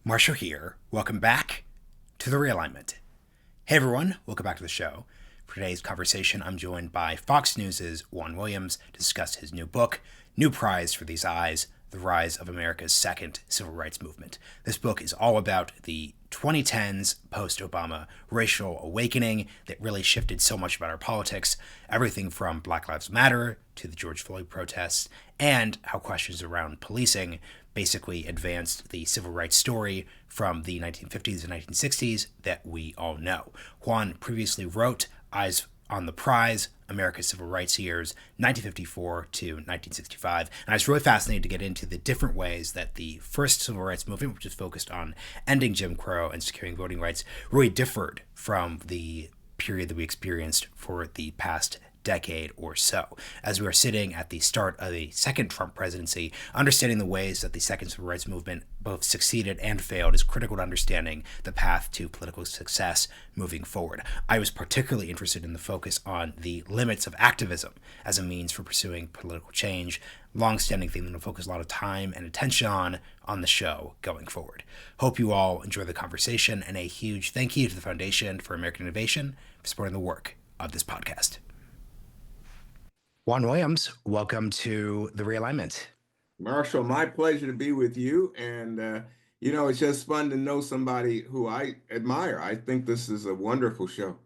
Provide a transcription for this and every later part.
Marshall here. Welcome back to the Realignment. Hey everyone, welcome back to the show. For today's conversation, I'm joined by Fox News' Juan Williams to discuss his new book, New Prize for These Eyes, The Rise of America's Second Civil Rights Movement. This book is all about the 2010s post-Obama racial awakening that really shifted so much about our politics, everything from Black Lives Matter to the George Floyd protests, and how questions around policing basically advanced the civil rights story from the 1950s and 1960s that we all know. Juan previously wrote Eyes on the Prize, America's Civil Rights Years, 1954 to 1965. And I was really fascinated to get into the different ways that the first civil rights movement, which is focused on ending Jim Crow and securing voting rights, really differed from the period that we experienced for the past decade or so. As we are sitting at the start of the second Trump presidency, understanding the ways that the second civil rights movement both succeeded and failed is critical to understanding the path to political success moving forward. I was particularly interested in the focus on the limits of activism as a means for pursuing political change, long-standing theme that I'll focus a lot of time and attention on the show going forward. Hope you all enjoy the conversation, and a huge thank you to the Foundation for American Innovation for supporting the work of this podcast. Juan Williams, welcome to the Realignment. Marshall, my pleasure to be with you. And, it's just fun to know somebody who I admire. I think this is a wonderful show.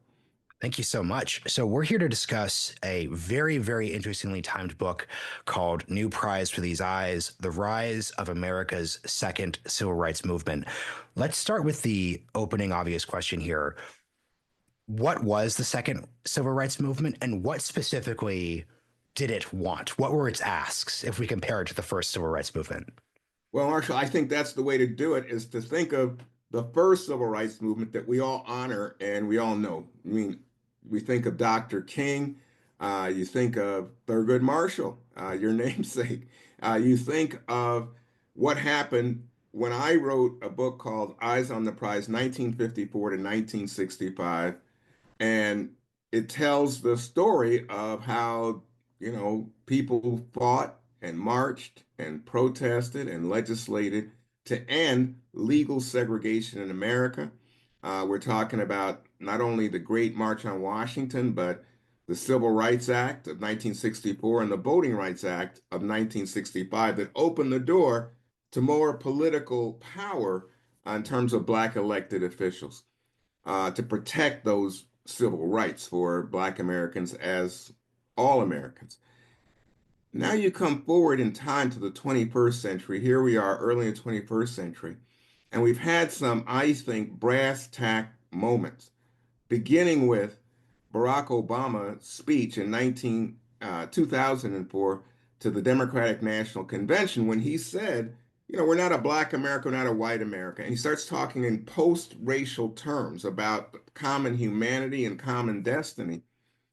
Thank you so much. So we're here to discuss a very, very interestingly timed book called New Prize for These Eyes, The Rise of America's Second Civil Rights Movement. Let's start with the opening obvious question here. What was the second civil rights movement, and what specifically did it want? What were its asks if we compare it to the first civil rights movement? Well, Marshall, I think that's the way to do it, is to think of the first civil rights movement that we all honor and we all know. I mean, we think of Dr. King, you think of Thurgood Marshall, your namesake. You think of what happened when I wrote a book called Eyes on the Prize, 1954 to 1965. And it tells the story of how people fought and marched and protested and legislated to end legal segregation in America. We're talking about not only the Great March on Washington, but the Civil Rights Act of 1964 and the Voting Rights Act of 1965 that opened the door to more political power in terms of Black elected officials to protect those civil rights for Black Americans as all Americans. Now you come forward in time to the 21st century. Here we are early in the 21st century, and we've had some, I think, brass tack moments, beginning with Barack Obama's speech in 2004 to the Democratic National Convention when he said, we're not a Black America, we're not a white America. And he starts talking in post-racial terms about common humanity and common destiny.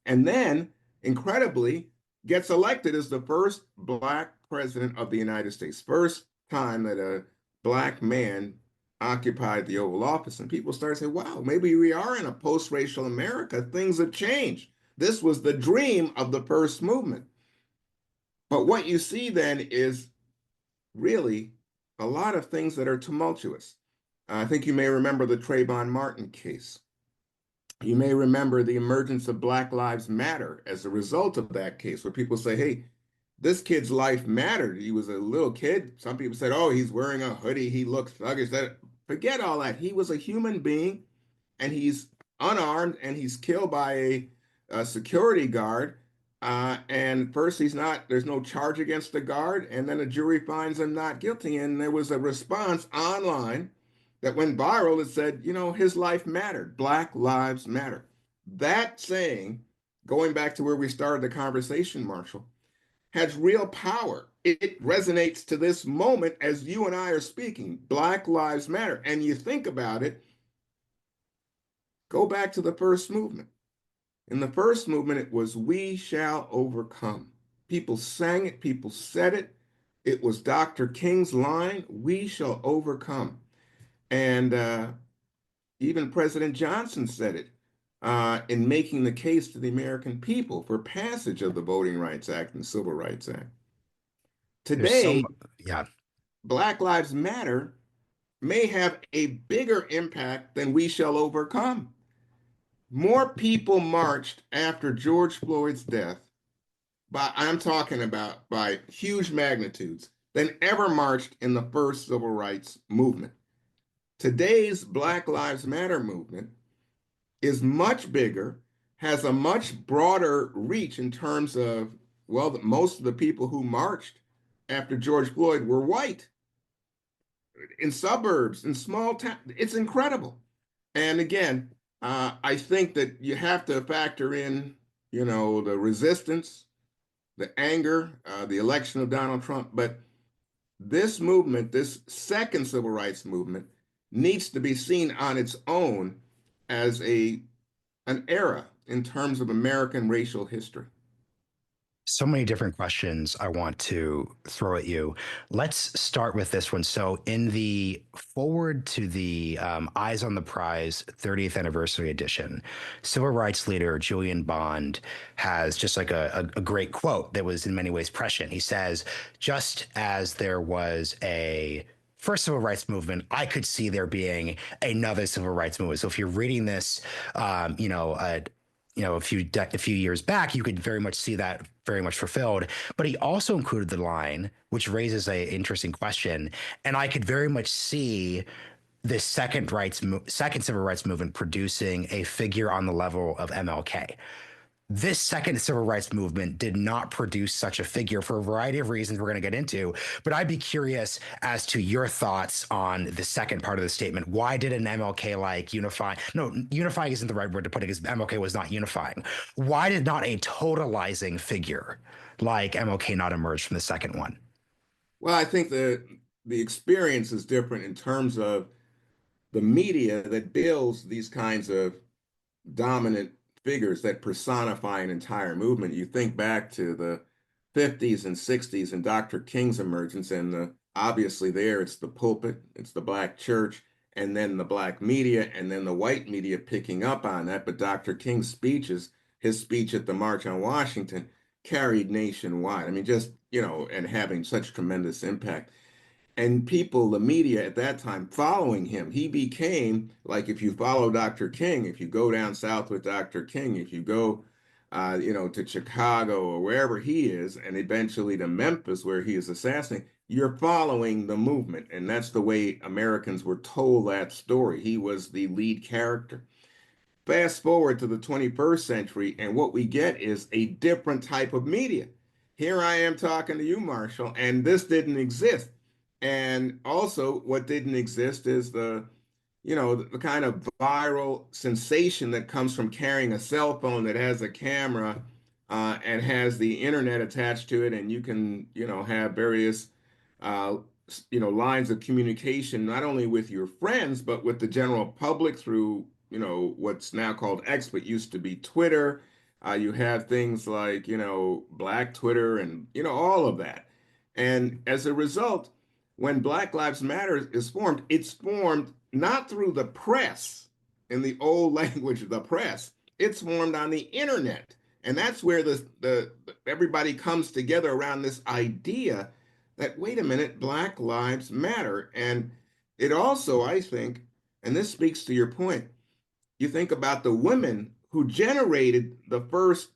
And then, incredibly, gets elected as the first Black president of the United States. First time that a Black man occupied the Oval Office. And people start saying, wow, maybe we are in a post-racial America. Things have changed. This was the dream of the first movement. But what you see then is really a lot of things that are tumultuous. I think you may remember the Trayvon Martin case. You may remember the emergence of Black Lives Matter as a result of that case, where people say, hey, this kid's life mattered. He was a little kid. Some people said, oh, he's wearing a hoodie. He looks thuggish. Forget all that. He was a human being, and he's unarmed, and he's killed by a security guard. And first, there's no charge against the guard, and then a jury finds him not guilty. And there was a response online that went viral that said, his life mattered. Black lives matter. That saying, going back to where we started the conversation, Marshall, has real power. It resonates to this moment as you and I are speaking. Black lives matter. And you think about it, go back to the first movement. In the first movement, it was, we shall overcome. People sang it, people said it. It was Dr. King's line, we shall overcome. And even President Johnson said it in making the case to the American people for passage of the Voting Rights Act and the Civil Rights Act. Today, Black Lives Matter may have a bigger impact than we shall overcome. More people marched after George Floyd's death, I'm talking about by huge magnitudes, than ever marched in the first civil rights movement. Today's Black Lives Matter movement is much bigger, has a much broader reach in terms of, well, most of the people who marched after George Floyd were white in suburbs, in small towns. It's incredible. And again, I think that you have to factor in, the resistance, the anger, the election of Donald Trump. But this movement, this second civil rights movement, needs to be seen on its own as an era in terms of American racial history. So many different questions I want to throw at you. Let's start with this one. So, in the forward to the Eyes on the Prize 30th anniversary edition, civil rights leader Julian Bond has just like a great quote that was in many ways prescient. He says, just as there was a first civil rights movement, I could see there being another civil rights movement. So if you're reading this, a few years back, you could very much see that very much fulfilled. But he also included the line, which raises an interesting question, and I could very much see this second civil rights movement producing a figure on the level of MLK. This second civil rights movement did not produce such a figure for a variety of reasons we're going to get into. But I'd be curious as to your thoughts on the second part of the statement. Why did an MLK like unify? No, unifying isn't the right word to put it because MLK was not unifying. Why did not a totalizing figure like MLK not emerge from the second one? Well, I think the experience is different in terms of the media that builds these kinds of dominant figures that personify an entire movement. You think back to the 50s and 60s and Dr. King's emergence, and obviously there it's the pulpit, it's the black church, and then the black media, and then the white media picking up on that. But Dr. King's speeches, his speech at the March on Washington, carried nationwide. I mean, just, and having such tremendous impact. And people, the media at that time, following him, he became like, if you follow Dr. King, if you go down south with Dr. King, if you go, to Chicago or wherever he is, and eventually to Memphis where he is assassinated, you're following the movement. And that's the way Americans were told that story. He was the lead character. Fast forward to the 21st century, and what we get is a different type of media. Here I am talking to you, Marshall, and this didn't exist. And also, what didn't exist is the kind of viral sensation that comes from carrying a cell phone that has a camera and has the internet attached to it, and you can, have various, uh, lines of communication, not only with your friends, but with the general public through, what's now called X, but used to be Twitter. You have things like, Black Twitter and, all of that. And as a result, when Black Lives Matter is formed, it's formed not through the press in the old language of the press. It's formed on the internet. And that's where the everybody comes together around this idea that, wait a minute, Black Lives Matter. And it also, I think, and this speaks to your point, you think about the women who generated the first,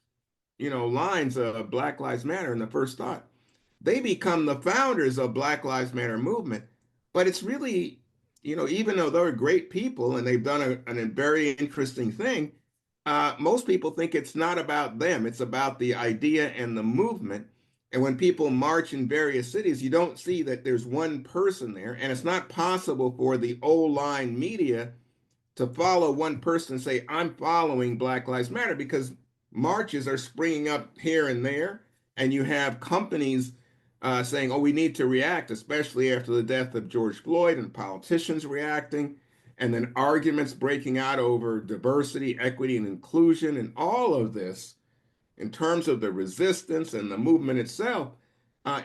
lines of Black Lives Matter and the first thought. They become the founders of Black Lives Matter movement. But it's really, even though they're great people and they've done a very interesting thing, most people think it's not about them. It's about the idea and the movement. And when people march in various cities, you don't see that there's one person there. And it's not possible for the old line media to follow one person and say, I'm following Black Lives Matter, because marches are springing up here and there. And you have companies saying, oh, we need to react, especially after the death of George Floyd, and politicians reacting, and then arguments breaking out over diversity, equity, and inclusion. And all of this, in terms of the resistance and the movement itself,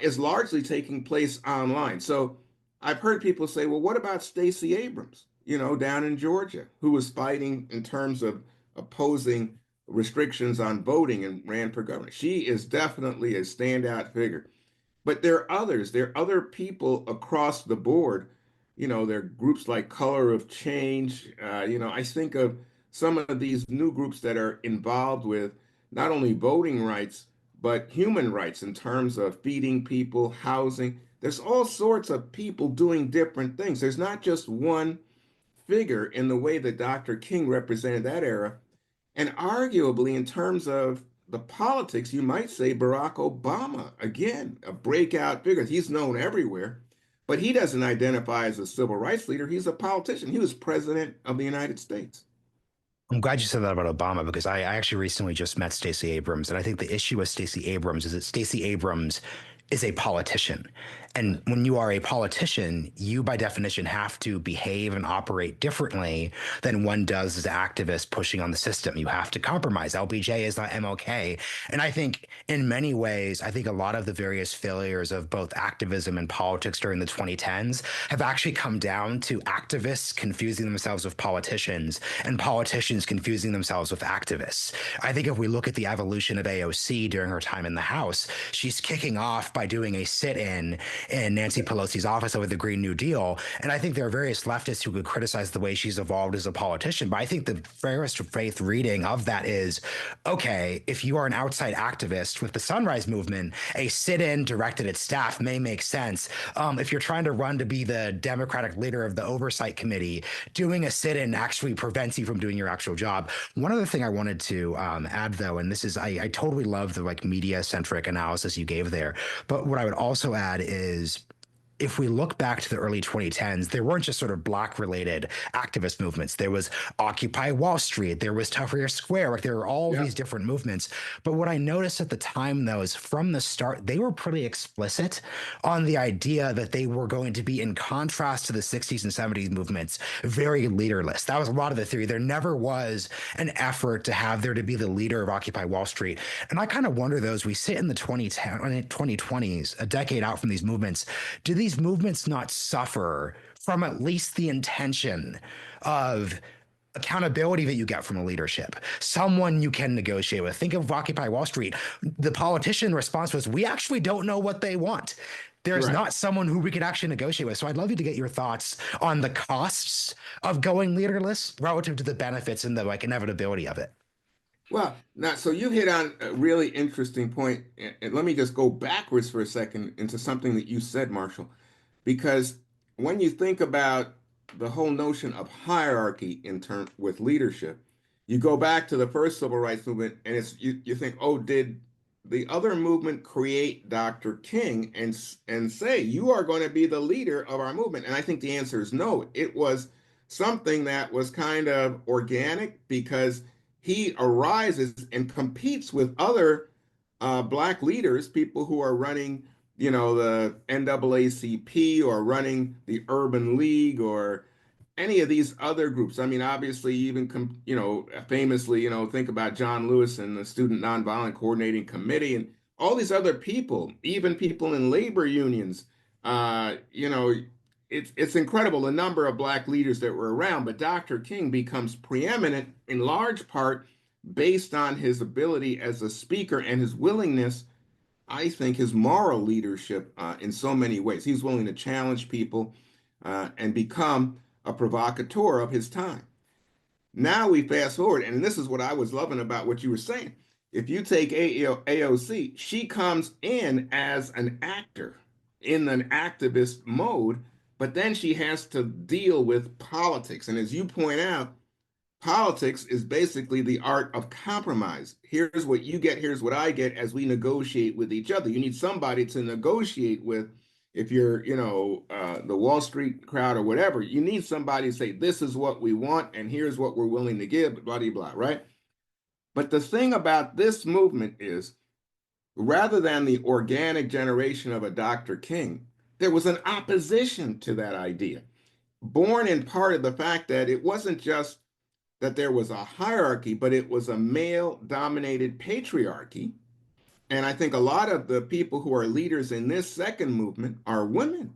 is largely taking place online. So I've heard people say, well, what about Stacey Abrams, down in Georgia, who was fighting in terms of opposing restrictions on voting and ran for governor? She is definitely a standout figure. But there are others. There are other people across the board there are groups like Color of Change. I think of some of these new groups that are involved with not only voting rights, but human rights in terms of feeding people, housing. There's all sorts of people doing different things. There's not just one figure in the way that Dr. King represented that era. And arguably, in terms of the politics, you might say Barack Obama, again, a breakout figure. He's known everywhere, but he doesn't identify as a civil rights leader. He's a politician. He was president of the United States. I'm glad you said that about Obama because I actually recently just met Stacey Abrams, and I think the issue with Stacey Abrams is that Stacey Abrams is a politician. And when you are a politician, you by definition have to behave and operate differently than one does as an activist pushing on the system. You have to compromise. LBJ is not MLK. And I think in many ways, I think a lot of the various failures of both activism and politics during the 2010s have actually come down to activists confusing themselves with politicians and politicians confusing themselves with activists. I think if we look at the evolution of AOC during her time in the House, she's kicking off by doing a sit-in in Nancy Pelosi's office over the Green New Deal. And I think there are various leftists who could criticize the way she's evolved as a politician. But I think the fairest faith reading of that is, okay, if you are an outside activist with the Sunrise Movement, a sit-in directed at staff may make sense. If you're trying to run to be the Democratic leader of the Oversight Committee, doing a sit-in actually prevents you from doing your actual job. One other thing I wanted to add, though, and this is, I totally love the like media-centric analysis you gave there. But what I would also add is if we look back to the early 2010s, there weren't just sort of Black related activist movements. There was Occupy Wall Street, there was Tahrir Square, like there were all these different movements. But what I noticed at the time, though, is from the start, they were pretty explicit on the idea that they were going to be, in contrast to the 60s and 70s movements, very leaderless. That was a lot of the theory. There never was an effort to have there to be the leader of Occupy Wall Street. And I kind of wonder, though, as we sit in the 2020s, a decade out from these movements, do these movements not suffer from at least the intention of accountability that you get from a leadership, someone you can negotiate with? Think of Occupy Wall Street. The politician response was, we actually don't know what they want. There's not someone who we could actually negotiate with. So I'd love you to get your thoughts on the costs of going leaderless relative to the benefits and the like inevitability of it. Well, now, so you hit on a really interesting point, and let me just go backwards for a second into something that you said, Marshall, because when you think about the whole notion of hierarchy in turn with leadership, you go back to the first civil rights movement, and you think, oh, did the other movement create Dr. King and say you are going to be the leader of our movement? And I think the answer is no. It was something that was kind of organic because he arises and competes with other Black leaders, people who are running, the NAACP or running the Urban League or any of these other groups. I mean, obviously, even, famously, think about John Lewis and the Student Nonviolent Coordinating Committee and all these other people, even people in labor unions. Uh, you know, it's incredible the number of Black leaders that were around, but Dr. King becomes preeminent in large part based on his ability as a speaker and his willingness, I think, his moral leadership in so many ways. He's willing to challenge people and become a provocateur of his time. Now we fast forward, and this is what I was loving about what you were saying. If you take AOC, she comes in as an actor in an activist mode, but then she has to deal with politics. And as you point out, politics is basically the art of compromise. Here's what you get, here's what I get as we negotiate with each other. You need somebody to negotiate with. If you're, the Wall Street crowd or whatever, you need somebody to say, this is what we want and here's what we're willing to give, blah, blah, blah, right? But the thing about this movement is, rather than the organic generation of a Dr. King, there was an opposition to that idea, born in part of the fact that it wasn't just that there was a hierarchy, but it was a male-dominated patriarchy. And I think a lot of the people who are leaders in this second movement are women.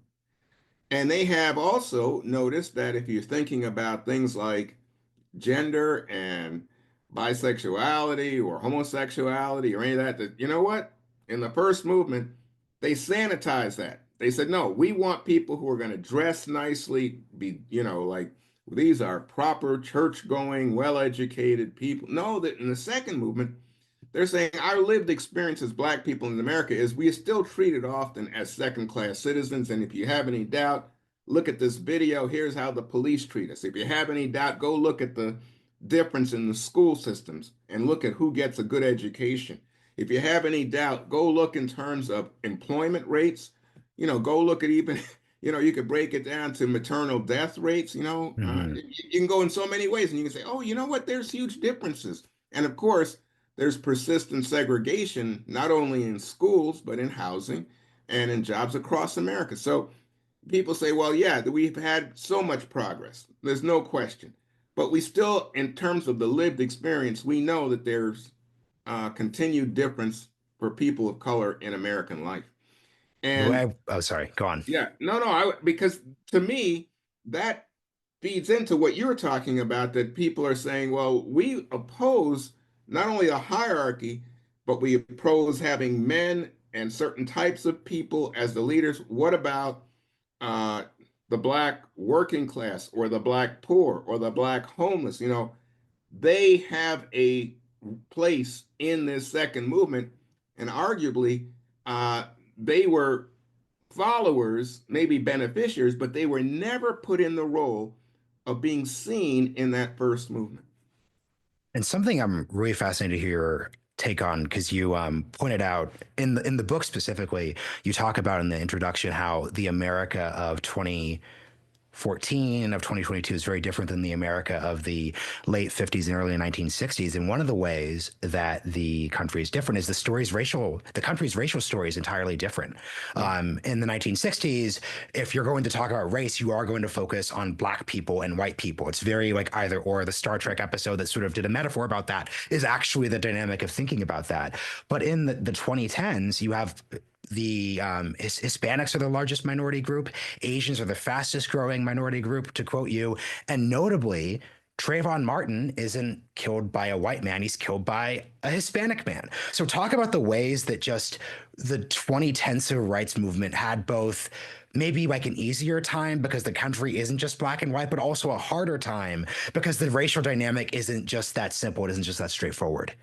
And they have also noticed that if you're thinking about things like gender and bisexuality or homosexuality or any of that, that you know what? In the first movement, they sanitized that. they said, no, we want people who are going to dress nicely, be, like these are proper church-going, well-educated people. No, that in the second movement, they're saying our lived experience as Black people in America is we are still treated often as second-class citizens. And if you have any doubt, look at this video. Here's how the police treat us. If you have any doubt, go look at the difference in the school systems and look at who gets a good education. If you have any doubt, go look in terms of employment rates. Go look at even, you could break it down to maternal death rates. You can go in so many ways and you can say, oh, you know what? There's huge differences. And of course, there's persistent segregation, not only in schools, but in housing and in jobs across America. So people say, well, yeah, we've had so much progress. There's no question. But we still, in terms of the lived experience, we know that there's continued difference for people of color in American life. And Oh, sorry, go on. yeah, no, because to me, that feeds into what you're talking about, that people are saying, well, we oppose not only a hierarchy, but we oppose having men and certain types of people as the leaders. What about uh, the Black working class or the Black poor or the Black homeless? They have a place in this second movement, and arguably, they were followers, maybe beneficiaries, but they were never put in the role of being seen in that first movement. And something I'm really fascinated to hear your take on, because you pointed out in the book specifically, you talk about in the introduction how the America of 2014 and of 2022 is very different than the America of the late 50s and early 1960s. And one of the ways that the country is different is the country's racial story is entirely different. In the 1960s, if you're going to talk about race, you are going to focus on Black people and white people. It's very like either or. The Star Trek episode that sort of did a metaphor about that is actually the dynamic of thinking about that. But in the 2010s, you have the Hispanics are the largest minority group. Asians are the fastest growing minority group, to quote you. And notably, Trayvon Martin isn't killed by a white man. He's killed by a Hispanic man. So talk about the ways that just the 2010 civil rights movement had both maybe like an easier time because the country isn't just black and white, but also a harder time because the racial dynamic isn't just that simple. It isn't just that straightforward.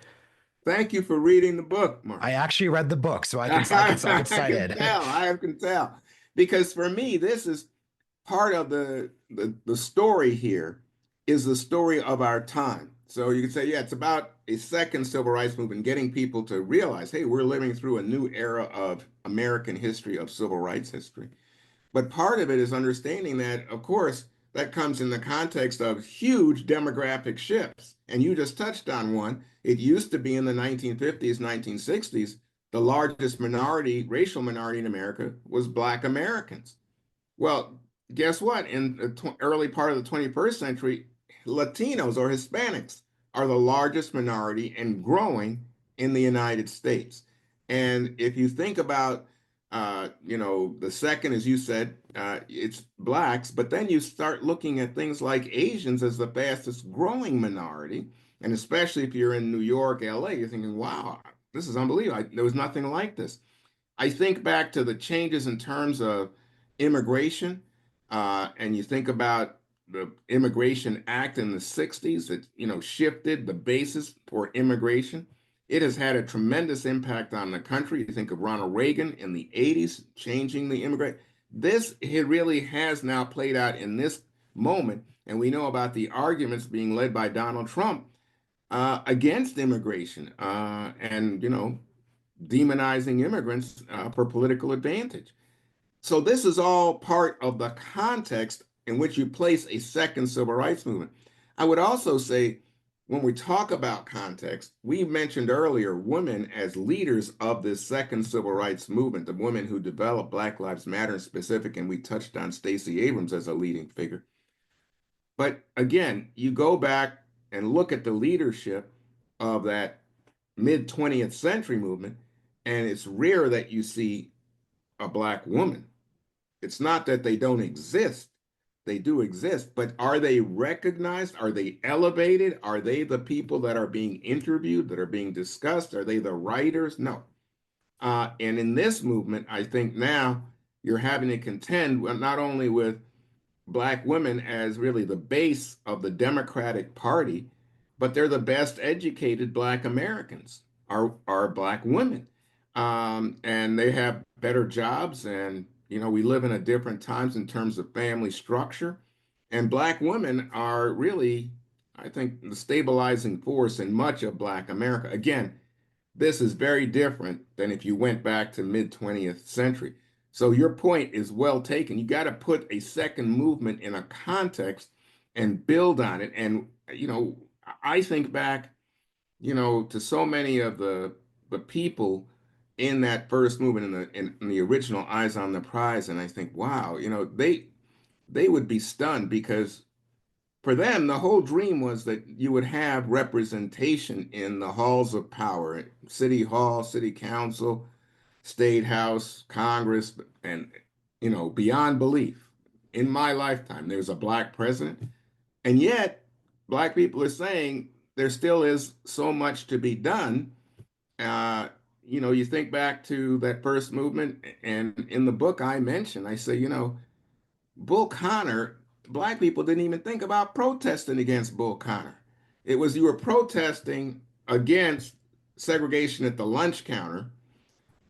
Thank you for reading the book, Mark. I actually read the book, so I can cite can it. tell. I can tell. Because for me, this is part of the story here is the story of our time. So you can say, yeah, it's about a second civil rights movement, getting people to realize, hey, we're living through a new era of American history, of civil rights history. But part of it is understanding that, of course, that comes in the context of huge demographic shifts. And you just touched on one. It used to be in the 1950s, 1960s, the largest racial minority in America was Black Americans. Well, guess what? In the early part of the 21st century, Latinos or Hispanics are the largest minority and growing in the United States. And if you think about, the second, as you said, it's Blacks, but then you start looking at things like Asians as the fastest growing minority. And especially if you're in New York, LA, you're thinking, wow, this is unbelievable. There was nothing like this. I think back to the changes in terms of immigration, and you think about the Immigration Act in the 60s that, shifted the basis for immigration. It has had a tremendous impact on the country. You think of Ronald Reagan in the 80s, changing the immigrant. It really has now played out in this moment. And we know about the arguments being led by Donald Trump against immigration and, demonizing immigrants for political advantage. So this is all part of the context in which you place a second civil rights movement. I would also say, when we talk about context, we mentioned earlier women as leaders of this second civil rights movement, the women who developed Black Lives Matter in specific, and we touched on Stacey Abrams as a leading figure. But again, you go back and look at the leadership of that mid 20th century movement, and it's rare that you see a Black woman. It's not that they don't exist. They do exist, but are they recognized? Are they elevated? Are they the people that are being interviewed, that are being discussed? Are they the writers? No. And in this movement, I think now, you're having to contend not only with black women as really the base of the Democratic Party, but they're the best educated black Americans are black women. And they have better jobs, and we live in a different times in terms of family structure. And black women are really, I think, the stabilizing force in much of black America. Again, this is very different than if you went back to mid 20th century. So your point is well taken. You got to put a second movement in a context and build on it. And I think back, to so many of the people in that first movement in the original Eyes on the Prize, and I think, wow, they would be stunned because for them, the whole dream was that you would have representation in the halls of power, city hall, city council, state house, Congress, and beyond belief. In my lifetime, there's a black president, and yet black people are saying there still is so much to be done. You think back to that first movement, and in the book I say, Bull Connor, black people didn't even think about protesting against Bull Connor. It was you were protesting against segregation at the lunch counter,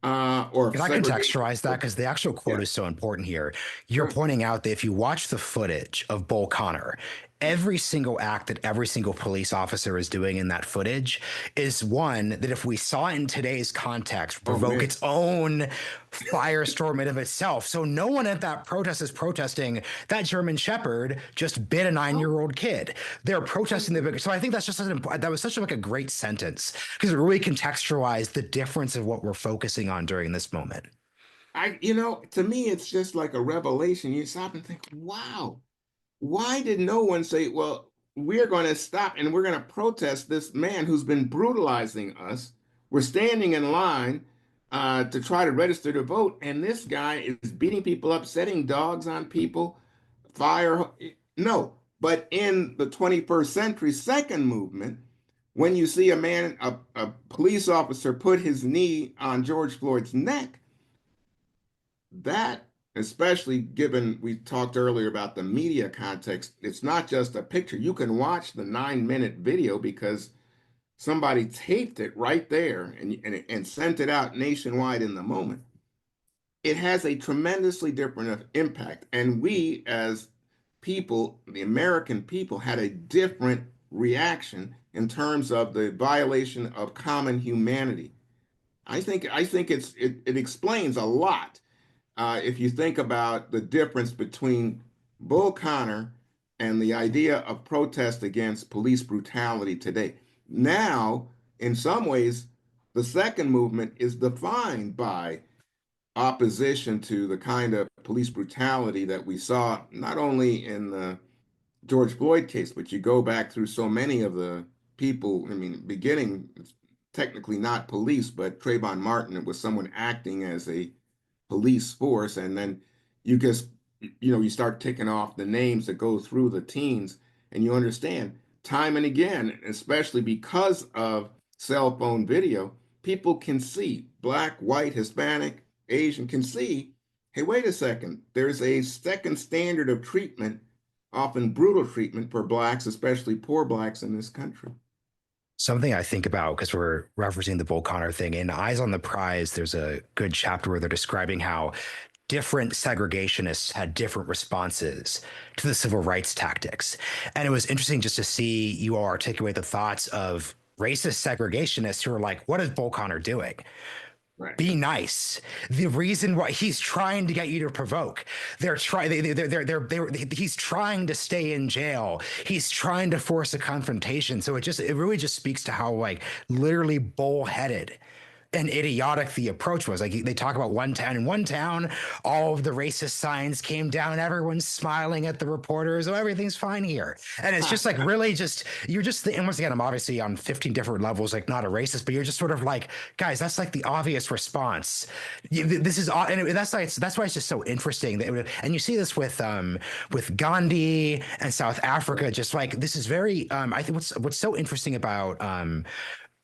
or Can I segregation. contextualize that? Because the actual quote Yeah, is so important here. You're sure. pointing out that if you watch the footage of Bull Connor, every single act that every single police officer is doing in that footage is one that, if we saw it in today's context, Oh provoke man. its own firestorm in of itself. So no one at that protest is protesting that German Shepherd just bit a 9-year-old kid. They're protesting the. So I think that's just that was such like a great sentence because it really contextualized the difference of what we're focusing on during this moment. To me, it's just like a revelation. You stop and think, wow, why did no one say, well, we're going to stop and we're going to protest this man who's been brutalizing us? We're standing in line to try to register to vote, and this guy is beating people up, setting dogs on people, fire. No, but in the 21st century second movement, when you see a police officer put his knee on George Floyd's neck, that, especially given we talked earlier about the media context, it's not just a picture. You can watch the 9-minute video because somebody taped it right there and sent it out nationwide in the moment. It has a tremendously different impact. And we, as people, the American people, had a different reaction in terms of the violation of common humanity. I think it explains a lot if you think about the difference between Bull Connor and the idea of protest against police brutality today. Now, in some ways, the second movement is defined by opposition to the kind of police brutality that we saw not only in the George Floyd case, but you go back through so many of the people, I mean, beginning technically not police, but Trayvon Martin, it was someone acting as a police force. And then you just, you start ticking off the names that go through the teens, and you understand time and again, especially because of cell phone video, people can see, black, white, Hispanic, Asian, can see, hey, wait a second, there's a second standard of treatment, often brutal treatment for blacks, especially poor blacks in this country. Something I think about because we're referencing the Bull Connor thing in Eyes on the Prize, there's a good chapter where they're describing how different segregationists had different responses to the civil rights tactics. And it was interesting just to see you all articulate the thoughts of racist segregationists who are like, what is Bull Connor doing? Right. Be nice. The reason why he's trying to get you to provoke, he's trying to stay in jail. He's trying to force a confrontation. So it really just speaks to how like literally bullheaded and idiotic the approach was. Like they talk about one town. In one town, all of the racist signs came down. Everyone's smiling at the reporters. Oh, everything's fine here. And it's just like really just you're just. And once again, I'm obviously on 15 different levels, like not a racist, but you're just sort of like, guys, that's like the obvious response. This is, and that's why it's just so interesting. And you see this with Gandhi and South Africa. Just like this is very. I think what's so interesting about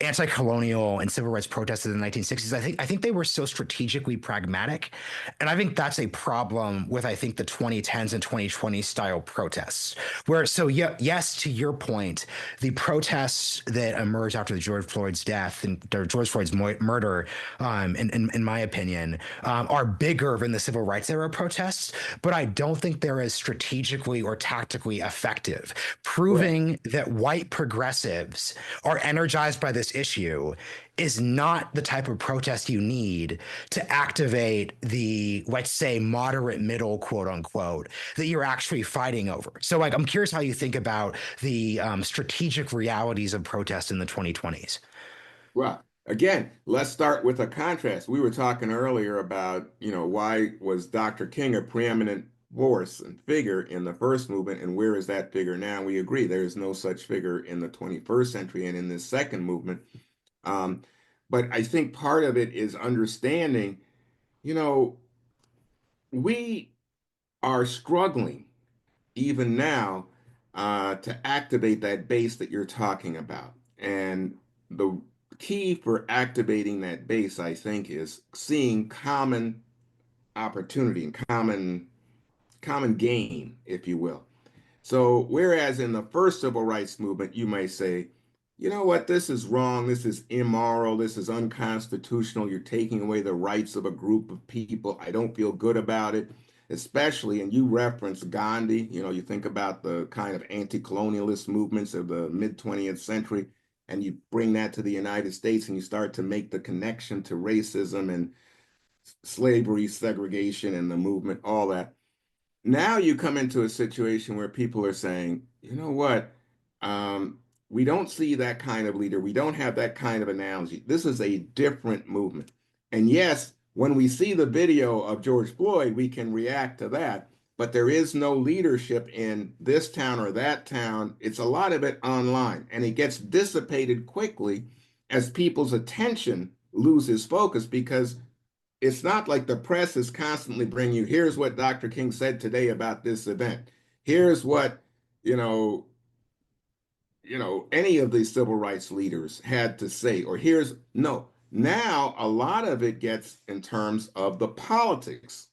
anti-colonial and civil rights protests in the 1960s, I think they were so strategically pragmatic, and I think that's a problem with I think the 2010s and 2020 style protests. Where so yeah, yes, to your point, the protests that emerged after the George Floyd's death and George Floyd's murder, in my opinion, are bigger than the civil rights era protests, but I don't think they're as strategically or tactically effective. Correct. Proving that white progressives are energized by this issue is not the type of protest you need to activate the, let's say, moderate middle, quote unquote, that you're actually fighting over. So, like, I'm curious how you think about the strategic realities of protest in the 2020s. Well, again, let's start with a contrast. We were talking earlier about, why was Dr. King a preeminent force and figure in the first movement, and where is that figure now? We agree there is no such figure in the 21st century and in this second movement. Um, but I think part of it is understanding, you know, we are struggling even now to activate that base that you're talking about. And the key for activating that base, I think, is seeing common opportunity and common gain, if you will. So, whereas in the first civil rights movement, you may say, you know what, this is wrong, this is immoral, this is unconstitutional, you're taking away the rights of a group of people, I don't feel good about it, especially, and you reference Gandhi, you think about the kind of anti-colonialist movements of the mid 20th century, and you bring that to the United States and you start to make the connection to racism and slavery, segregation, and the movement, all that. Now you come into a situation where people are saying, you know what? We don't see that kind of leader. We don't have that kind of analogy. This is a different movement. And yes, when we see the video of George Floyd, we can react to that. But there is no leadership in this town or that town. It's a lot of it online, and it gets dissipated quickly as people's attention loses focus because it's not like the press is constantly bringing you, here's what Dr. King said today about this event. Here's what, you know, any of these civil rights leaders had to say, or here's no. Now a lot of it gets in terms of the politics.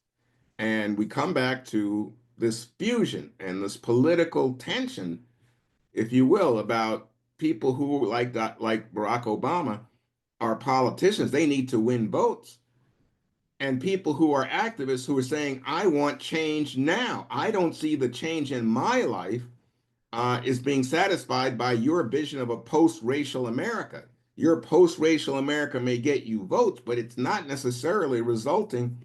And we come back to this fusion and this political tension, if you will, about people who like Barack Obama are politicians. They need to win votes, and people who are activists who are saying, I want change now. I don't see the change in my life is being satisfied by your vision of a post-racial America. Your post-racial America may get you votes, but it's not necessarily resulting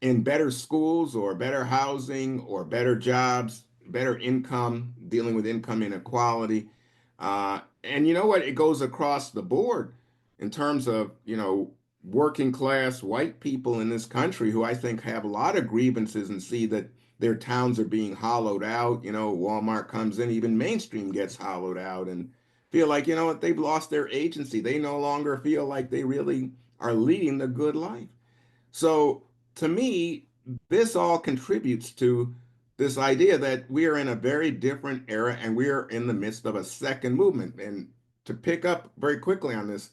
in better schools or better housing or better jobs, better income, dealing with income inequality. And you know what? It goes across the board in terms of, working class white people in this country who I think have a lot of grievances and see that their towns are being hollowed out. Walmart comes in, even mainstream gets hollowed out, and feel like, what, they've lost their agency. They no longer feel like they really are leading the good life. So to me, this all contributes to this idea that we are in a very different era and we are in the midst of a second movement. And to pick up very quickly on this,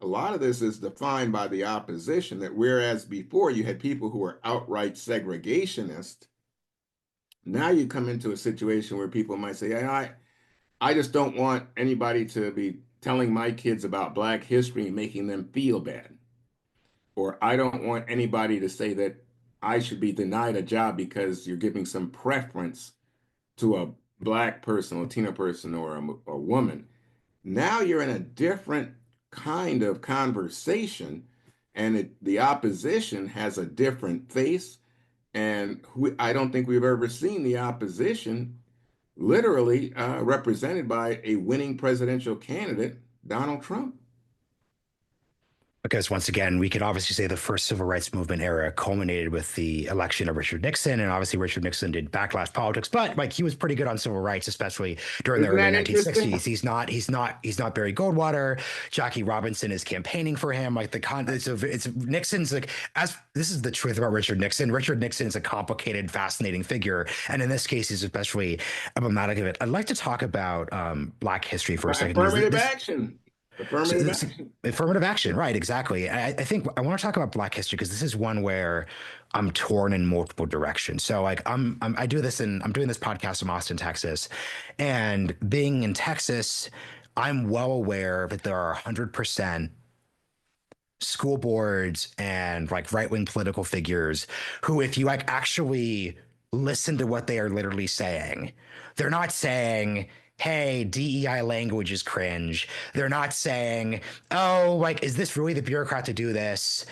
a lot of this is defined by the opposition, that whereas before you had people who were outright segregationist, now you come into a situation where people might say, hey, I just don't want anybody to be telling my kids about Black history and making them feel bad. Or I don't want anybody to say that I should be denied a job because you're giving some preference to a Black person, a Latino person, or a woman. Now you're in a different kind of conversation, and the opposition has a different face. And I don't think we've ever seen the opposition literally represented by a winning presidential candidate, Donald Trump. Because once again, we could obviously say the first civil rights movement era culminated with the election of Richard Nixon, and obviously Richard Nixon did backlash politics, but like he was pretty good on civil rights, especially during the Isn't early that interesting? 1960s. He's not Barry Goldwater. Jackie Robinson is campaigning for him. Like it's Nixon's like, as this is the truth about Richard Nixon. Richard Nixon is a complicated, fascinating figure, and in this case, he's especially emblematic of it. I'd like to talk about Black history for a second. Affirmative action. So Affirmative this action. affirmative action, right? Exactly. I think I want to talk about Black history because this is one where I'm torn in multiple directions. So like I do this I'm doing this podcast in Austin, Texas, and being in Texas, I'm well aware that there are 100% school boards and like right wing political figures who, if you like actually listen to what they are literally saying, they're not saying, hey, DEI language is cringe. They're not saying, oh, like, is this really the bureaucrat to do this?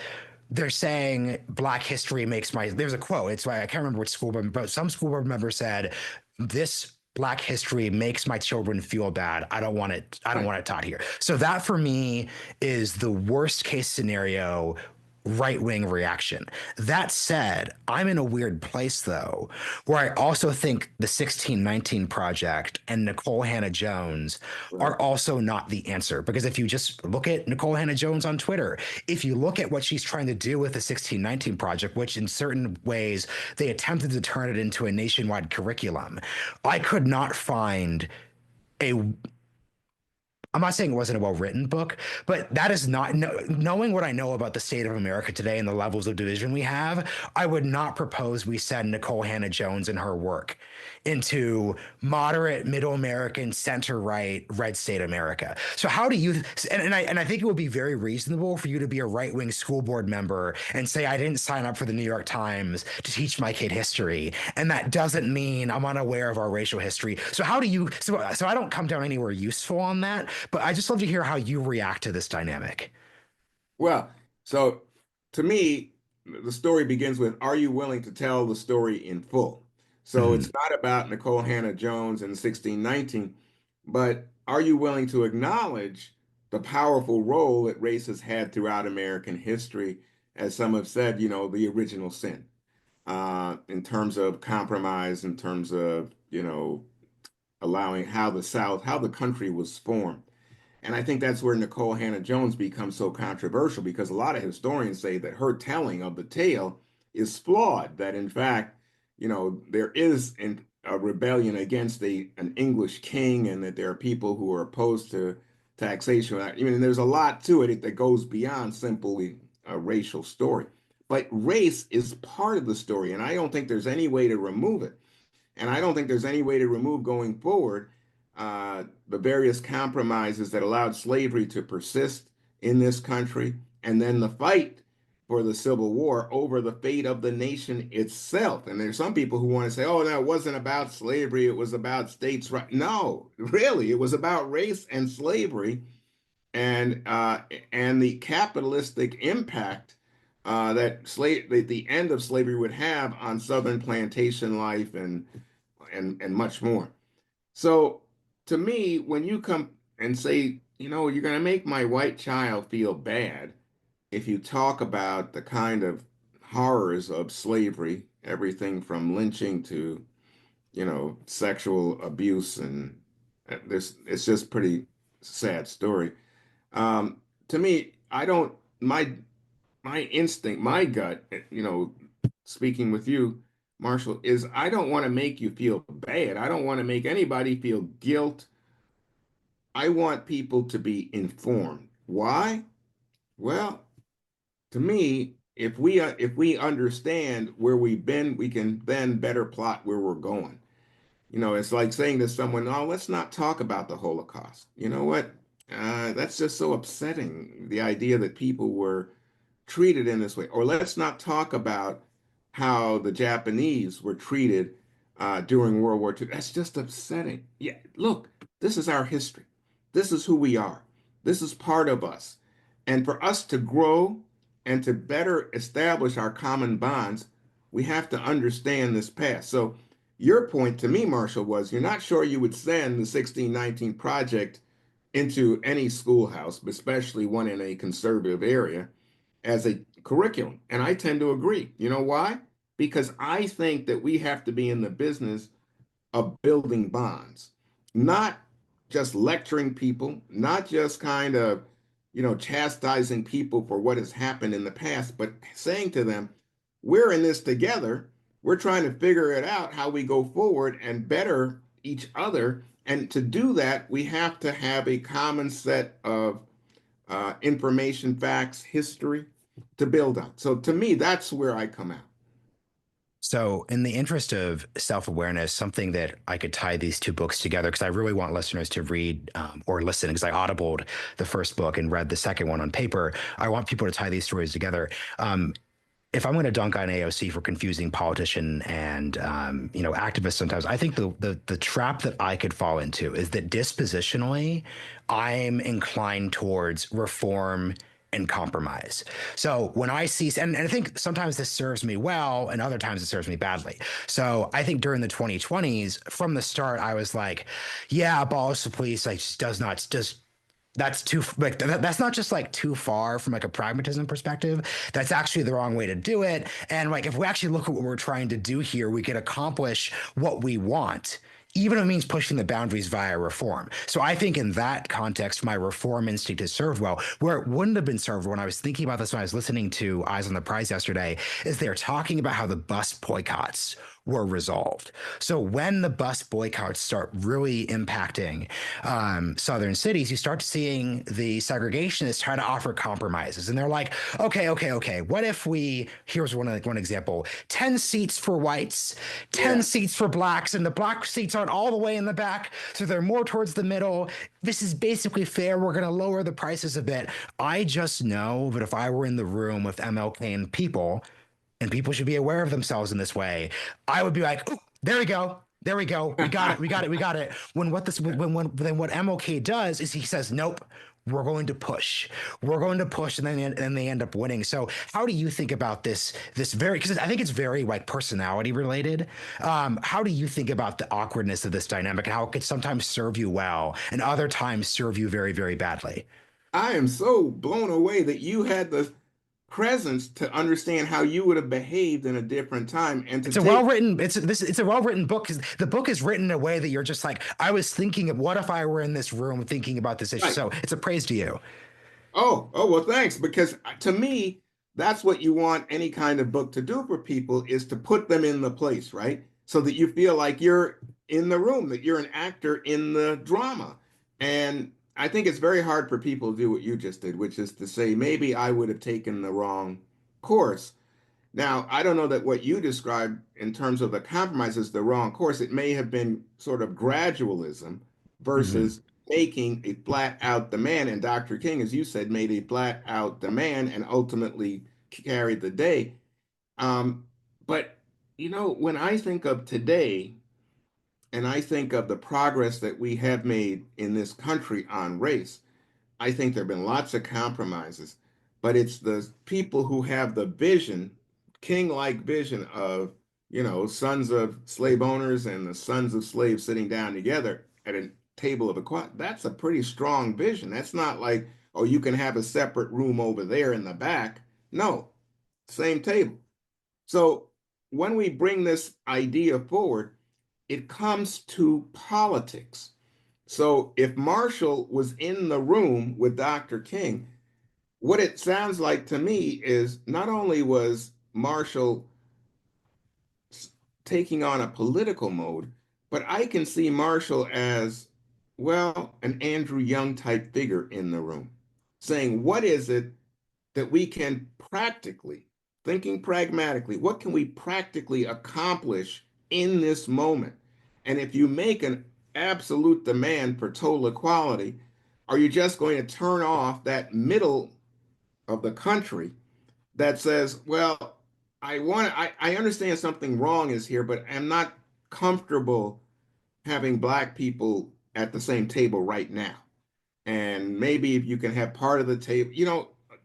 They're saying Black history makes my, there's a quote. It's why I can't remember which school board, but some school board member said, this Black history makes my children feel bad. I don't want it. I don't Right. want it taught here. So that for me is the worst case scenario right wing reaction. That said, I'm in a weird place though, where I also think the 1619 Project and Nicole Hannah Jones Right. are also not the answer. Because if you just look at Nicole Hannah Jones on Twitter, if you look at what she's trying to do with the 1619 Project, which in certain ways they attempted to turn it into a nationwide curriculum, I could not find a I'm not saying it wasn't a well written book, but that is not knowing what I know about the state of America today and the levels of division we have. I would not propose we send Nicole Hannah Jones and her work into moderate, middle American, center right, red state America. So how do you? And I think it would be very reasonable for you to be a right wing school board member and say I didn't sign up for the New York Times to teach my kid history, and that doesn't mean I'm unaware of our racial history. So how do you? So I don't come down anywhere useful on that. But I just love to hear how you react to this dynamic. Well, so to me, the story begins with, are you willing to tell the story in full? So Mhm. it's not about Nicole Hannah Jones in 1619, but are you willing to acknowledge the powerful role that race has had throughout American history, as some have said, the original sin, in terms of compromise, in terms of, allowing how the South, how the country was formed. And I think that's where Nicole Hannah Jones becomes so controversial because a lot of historians say that her telling of the tale is flawed, that in fact, there is a rebellion against an English king and that there are people who are opposed to taxation. I mean, there's a lot to it that goes beyond simply a racial story. But race is part of the story, and I don't think there's any way to remove it. And I don't think there's any way to remove going forward the various compromises that allowed slavery to persist in this country, and then the fight for the Civil War over the fate of the nation itself. And there's some people who want to say, oh, no, it wasn't about slavery, it was about states' rights. No, really, it was about race and slavery and the capitalistic impact the end of slavery would have on Southern plantation life and much more. So to me, when you come and say, you're going to make my white child feel bad if you talk about the kind of horrors of slavery, everything from lynching to, sexual abuse, and it's just pretty sad story. To me, I don't, my instinct, my gut, speaking with you, Marshall, is I don't want to make you feel bad. I don't want to make anybody feel guilt. I want people to be informed. Why? Well, to me, if we understand where we've been, we can then better plot where we're going. It's like saying to someone, "Oh, let's not talk about the Holocaust." You know what? That's just so upsetting. The idea that people were treated in this way. Or let's not talk about how the Japanese were treated during World War II. That's just upsetting. Yeah, look, this is our history. This is who we are. This is part of us. And for us to grow and to better establish our common bonds, we have to understand this past. So your point to me, Marshall, was you're not sure you would send the 1619 Project into any schoolhouse, especially one in a conservative area, as a curriculum. And I tend to agree. You know why? Because I think that we have to be in the business of building bonds, not just lecturing people, not just kind of, chastising people for what has happened in the past, but saying to them, we're in this together. We're trying to figure it out how we go forward and better each other. And to do that, we have to have a common set of information, facts, history to build on. So to me, that's where I come out. So, in the interest of self-awareness, something that I could tie these two books together, because I really want listeners to read or listen, because I audibled the first book and read the second one on paper. I want people to tie these stories together. If I'm going to dunk on AOC for confusing politician and activists, sometimes I think the trap that I could fall into is that dispositionally, I'm inclined towards reform and compromise. So when I see, and I think sometimes this serves me well, and other times it serves me badly. So I think during the 2020s, from the start, I was like, yeah, abolish the police, like just that's too like that's not just like too far from like a pragmatism perspective. That's actually the wrong way to do it. And like if we actually look at what we're trying to do here, we can accomplish what we want, even if it means pushing the boundaries via reform. So I think in that context, my reform instinct has served well. Where it wouldn't have been served when I was thinking about this when I was listening to Eyes on the Prize yesterday, is they're talking about how the bus boycotts were resolved. So when the bus boycotts start really impacting southern cities, you start seeing the segregationists try to offer compromises. And they're like, okay, what if here's one example, 10 seats for whites, 10 seats for blacks, and the black seats aren't all the way in the back, so they're more towards the middle. This is basically fair. We're going to lower the prices a bit. I just know that if I were in the room with MLK and people should be aware of themselves in this way, I would be like, oh, there we go. There we go. We got it. We got it. We got it. Then what MLK does is he says, nope, we're going to push. We're going to push, and then they end up winning. So how do you think about this very, because I think it's very like personality related. How do you think about the awkwardness of this dynamic and how it could sometimes serve you well and other times serve you very, very badly? I am so blown away that you had the presence to understand how you would have behaved in a different time and to It's a take. well-written, it's a well-written book because the book is written in a way that you're just like, I was thinking of what if I were in this room thinking about this issue. Right. So it's a praise to you. Oh, well, thanks. Because to me, that's what you want any kind of book to do for people is to put them in the place, right? So that you feel like you're in the room, that you're an actor in the drama. And I think it's very hard for people to do what you just did, which is to say, maybe I would have taken the wrong course. Now, I don't know that what you described in terms of the compromise is the wrong course. It may have been sort of gradualism Hmm. versus making a flat out demand. And Dr. King, as you said, made a flat out demand and ultimately carried the day. But, when I think of today and I think of the progress that we have made in this country on race, I think there have been lots of compromises, but it's the people who have the vision, king-like vision of, sons of slave owners and the sons of slaves sitting down together at a table of equality. That's a pretty strong vision. That's not like, oh, you can have a separate room over there in the back. No, same table. So when we bring this idea forward, it comes to politics. So if Marshall was in the room with Dr. King, what it sounds like to me is not only was Marshall taking on a political mode, but I can see Marshall as, well, an Andrew Young type figure in the room, saying, what is it that we can practically, thinking pragmatically, what can we practically accomplish in this moment? And if you make an absolute demand for total equality, are you just going to turn off that middle of the country that says, well, I understand something wrong is here, but I'm not comfortable having black people at the same table right now. And maybe if you can have part of the table,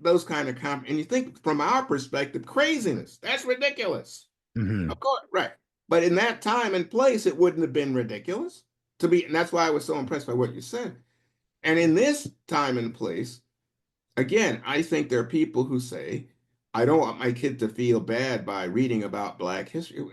those kind of and you think from our perspective, craziness. That's ridiculous. Hmm. Of course, right. But in that time and place, it wouldn't have been ridiculous to be, and that's why I was so impressed by what you said. And in this time and place, again, I think there are people who say, I don't want my kid to feel bad by reading about Black history.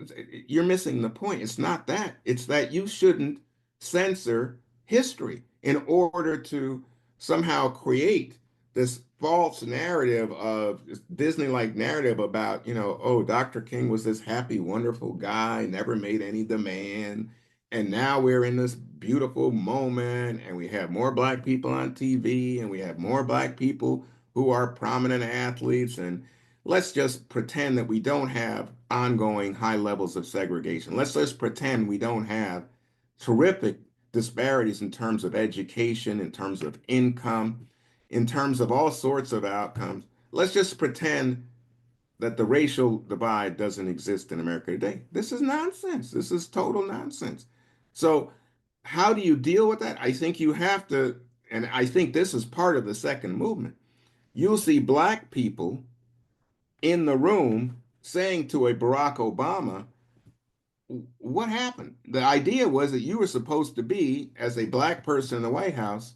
You're missing the point. It's not that. It's that you shouldn't censor history in order to somehow create this false narrative of this Disney-like narrative about, oh, Dr. King was this happy, wonderful guy, never made any demand. And now we're in this beautiful moment, and we have more black people on TV, and we have more black people who are prominent athletes, and let's just pretend that we don't have ongoing high levels of segregation. Let's just pretend we don't have terrific disparities in terms of education, in terms of income, in terms of all sorts of outcomes. Let's just pretend that the racial divide doesn't exist in America today. This is nonsense. This is total nonsense. So, how do you deal with that? I think you have to, and I think this is part of the second movement. You'll see black people in the room saying to a Barack Obama, what happened? The idea was that you were supposed to be, as a black person in the White House,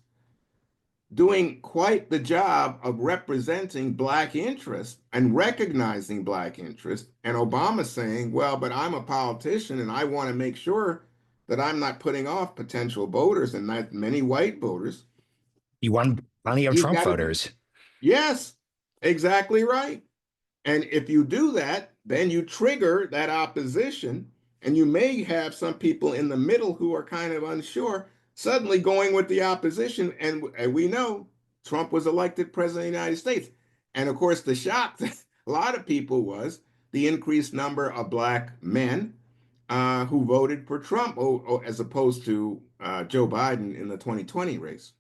doing quite the job of representing black interest and recognizing black interest. And Obama saying, well, but I'm a politician and I want to make sure that I'm not putting off potential voters and not many white voters. You won plenty of You've Trump got to do, voters. yes, exactly right. And if you do that, then you trigger that opposition, and you may have some people in the middle who are kind of unsure suddenly going with the opposition. And we know Trump was elected president of the United States. And of course, the shock to a lot of people was the increased number of black men who voted for Trump as opposed to Joe Biden in the 2020 race.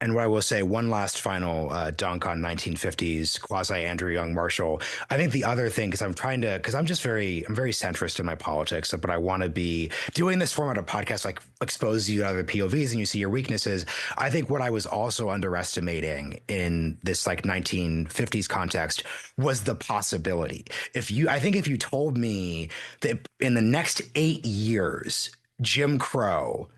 And what I will say, one last final dunk on 1950s quasi Andrew Young Marshall. I think the other thing, because I'm very centrist in my politics, but I want to be doing this format of podcast, like expose you to other POVs and you see your weaknesses. I think what I was also underestimating in this like 1950s context was the possibility. I think if you told me that in the next 8 years, Jim Crow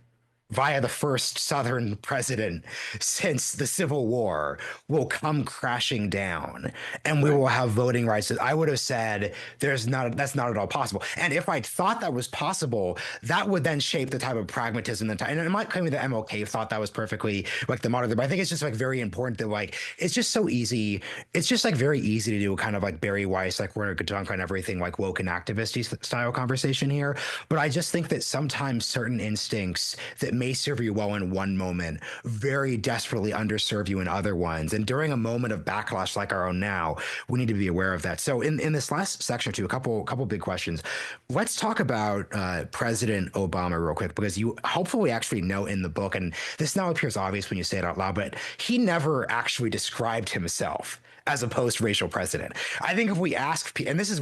via the first Southern president since the Civil War will come crashing down and we Right. will have voting rights. I would have said that's not at all possible. And if I thought that was possible, that would then shape the type of pragmatism and I'm not claiming that MLK thought that was perfectly like the model, but I think it's just like very important that like it's just so easy. It's just like very easy to do kind of like Barry Weiss, like we're gonna dunk on everything like woke and activist style conversation here. But I just think that sometimes certain instincts that may serve you well in one moment very desperately underserve you in other ones. And during a moment of backlash like our own now, we need to be aware of that. So in this last section or two, a couple big questions. Let's talk about President Obama real quick, because you hopefully actually know in the book, and this now appears obvious when you say it out loud, but he never actually described himself as a post-racial president. I think if we ask, and this is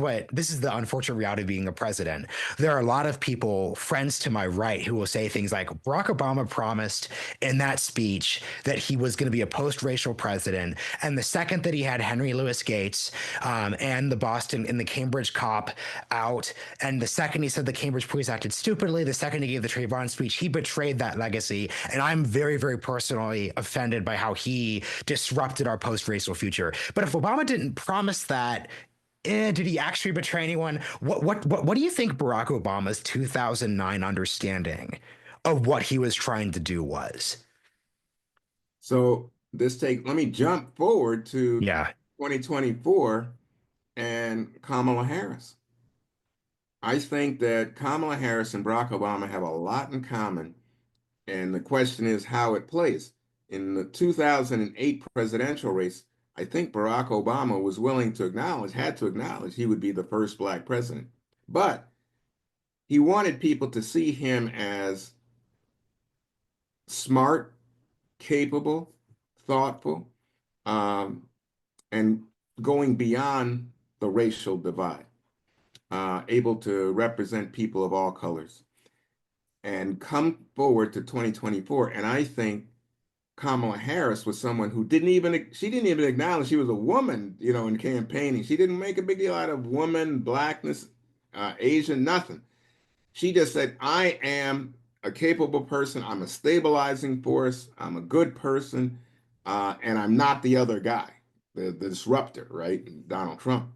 the unfortunate reality of being a president, there are a lot of people, friends to my right, who will say things like Barack Obama promised in that speech that he was going to be a post-racial president. And the second that he had Henry Louis Gates and the Cambridge cop out, and the second he said the Cambridge police acted stupidly, the second he gave the Trayvon speech, he betrayed that legacy. And I'm very, very personally offended by how he disrupted our post-racial future. But if Obama didn't promise that, did he actually betray anyone? What do you think Barack Obama's 2009 understanding of what he was trying to do was? So let me jump forward to Yeah. 2024 and Kamala Harris. I think that Kamala Harris and Barack Obama have a lot in common. And the question is how it plays. In the 2008 presidential race, I think Barack Obama was had to acknowledge he would be the first black president. But he wanted people to see him as smart, capable, thoughtful, um, and going beyond the racial divide, able to represent people of all colors. And come forward to 2024, and I think Kamala Harris was someone who didn't even acknowledge she was a woman, in campaigning. She didn't make a big deal out of woman, blackness, Asian, nothing. She just said, I am a capable person. I'm a stabilizing force. I'm a good person. And I'm not the other guy, the disruptor, right? Donald Trump.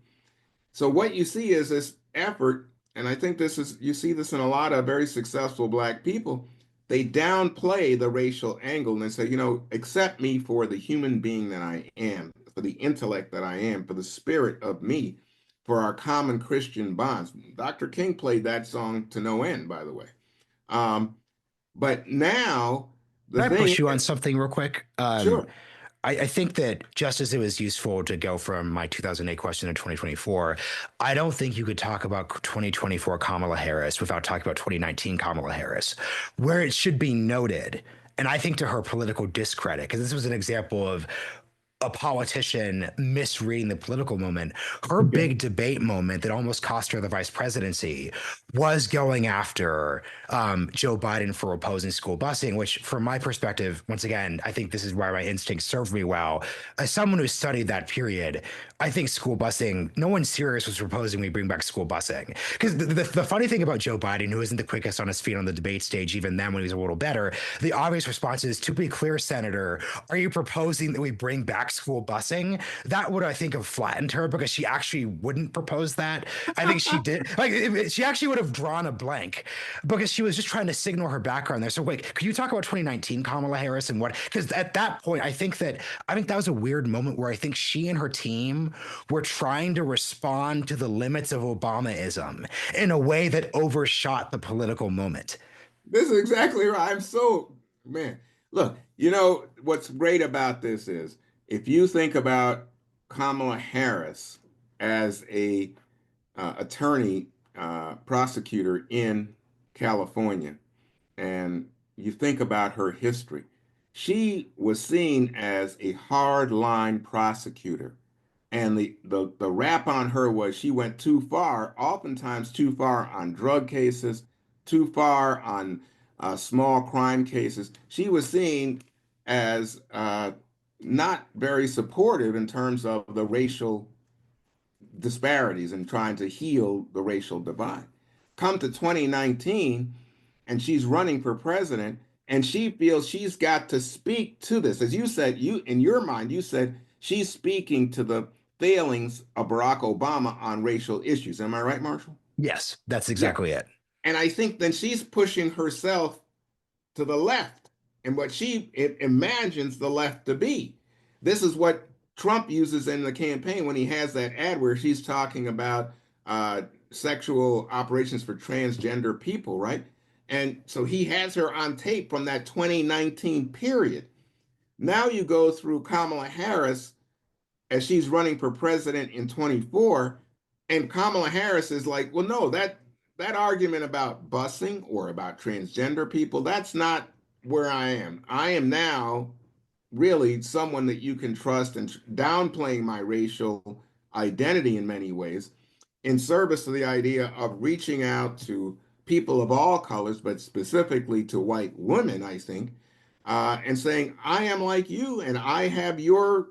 So what you see is this effort, and I think you see this in a lot of very successful black people. They downplay the racial angle and they say, accept me for the human being that I am, for the intellect that I am, for the spirit of me, for our common Christian bonds. Dr. King played that song to no end, by the way. Um, But now the Can I thing push you on is, something real quick? sure, I think that just as it was useful to go from my 2008 question to 2024, I don't think you could talk about 2024 Kamala Harris without talking about 2019 Kamala Harris, where it should be noted, and I think to her political discredit, because this was an example of a politician misreading the political moment. Her okay. big debate moment that almost cost her the vice presidency was going after Joe Biden for opposing school busing, which, from my perspective, once again, I think this is where my instincts served me well. As someone who studied that period, I think school busing, no one serious was proposing we bring back school busing. Because the funny thing about Joe Biden, who isn't the quickest on his feet on the debate stage, even then when he was a little better, the obvious response is, to be clear, Senator, are you proposing that we bring back school busing? That would, I think, have flattened her because she actually wouldn't propose that. I think she did. Like, she actually would have drawn a blank because she was just trying to signal her background there. So, wait, could you talk about 2019 Kamala Harris and what? Because at that point, I think that was a weird moment where I think she and her team were trying to respond to the limits of Obamaism in a way that overshot the political moment. This is exactly right. I'm so, man, look, what's great about this is if you think about Kamala Harris as a attorney, prosecutor in California, and you think about her history, she was seen as a hard-line prosecutor. And the rap on her was she went too far, oftentimes too far on drug cases, too far on small crime cases. She was seen as not very supportive in terms of the racial disparities and trying to heal the racial divide. Come to 2019, and she's running for president, and she feels she's got to speak to this. As you said, you in your mind, you said she's speaking to the failings of Barack Obama on racial issues. Am I right, Marshall? Yes, that's Yeah. exactly it. And I think then she's pushing herself to the left and what she imagines the left to be. This is what Trump uses in the campaign when he has that ad where she's talking about sexual operations for transgender people, right? And so he has her on tape from that 2019 period. Now you go through Kamala Harris as she's running for president in 24, and Kamala Harris is like, well, no, that argument about busing or about transgender people, that's not where I am. I am now really someone that you can trust and downplaying my racial identity in many ways in service to the idea of reaching out to people of all colors, but specifically to white women, I think, and saying, I am like you and I have your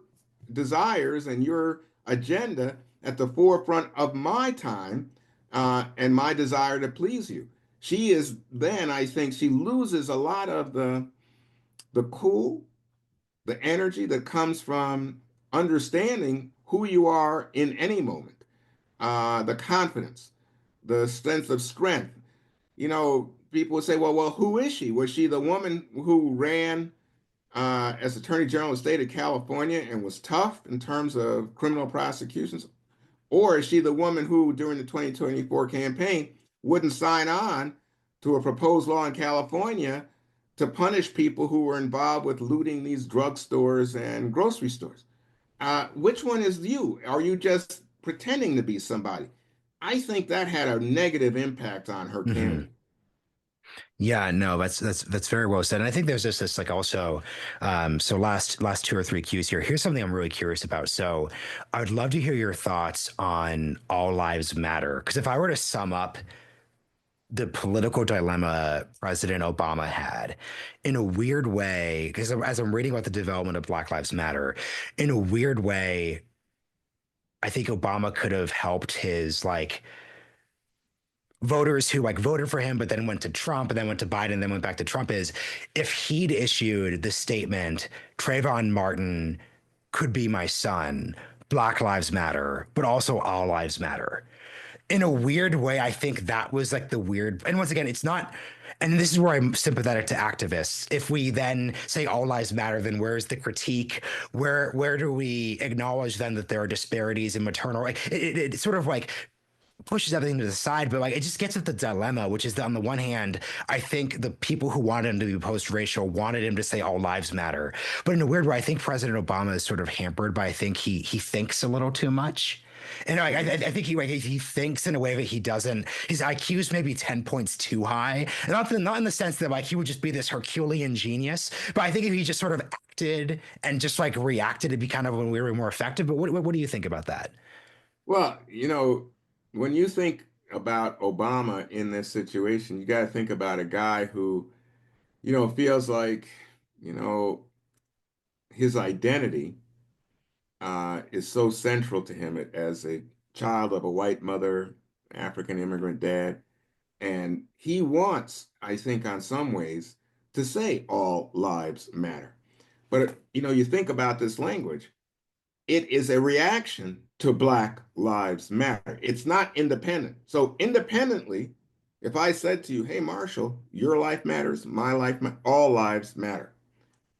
desires and your agenda at the forefront of my time and my desire to please you. She is then, I think, she loses a lot of the cool, the energy that comes from understanding who you are in any moment, the confidence, the sense of strength. People would say, well, who is she? Was she the woman who ran as Attorney General of the state of California and was tough in terms of criminal prosecutions? Or is she the woman who, during the 2024 campaign, wouldn't sign on to a proposed law in California to punish people who were involved with looting these drugstores and grocery stores? Which one is you? Are you just pretending to be somebody? I think that had a negative impact on her Mhm. candidacy. Yeah, no, that's very well said. And I think there's just this like also, so last two or three cues here. Here's something I'm really curious about. So I would love to hear your thoughts on All Lives Matter. Because if I were to sum up the political dilemma President Obama had in a weird way, because as I'm reading about the development of Black Lives Matter, in a weird way, I think Obama could have helped his like voters who like voted for him, but then went to Trump and then went to Biden and then went back to Trump is if he'd issued the statement, Trayvon Martin could be my son, Black Lives Matter, but also all lives matter. In a weird way, I think that was like the weird, and once again, it's not, and this is where I'm sympathetic to activists. If we then say all lives matter, then where's the critique? Where do we acknowledge then that there are disparities in maternal? It's sort of like pushes everything to the side, but like it just gets at the dilemma, which is that on the one hand, I think the people who wanted him to be post-racial wanted him to say all lives matter. But in a weird way, I think President Obama is sort of hampered by I think he thinks a little too much. And like, I think he thinks in a way that he doesn't. His IQ is maybe 10 points too high. And not in the sense that like he would just be this Herculean genius, but I think if he just sort of acted and just like reacted, it'd be kind of when we were more effective. But what do you think about that? Well, when you think about Obama in this situation, you got to think about a guy who, feels like, you know, his identity is so central to him as a child of a white mother, African immigrant dad. And he wants, I think, on some ways, to say all lives matter. But, you think about this language, it is a reaction to Black Lives Matter. It's not independent. So independently, if I said to you, hey, Marshall, your life matters, my life, all lives matter.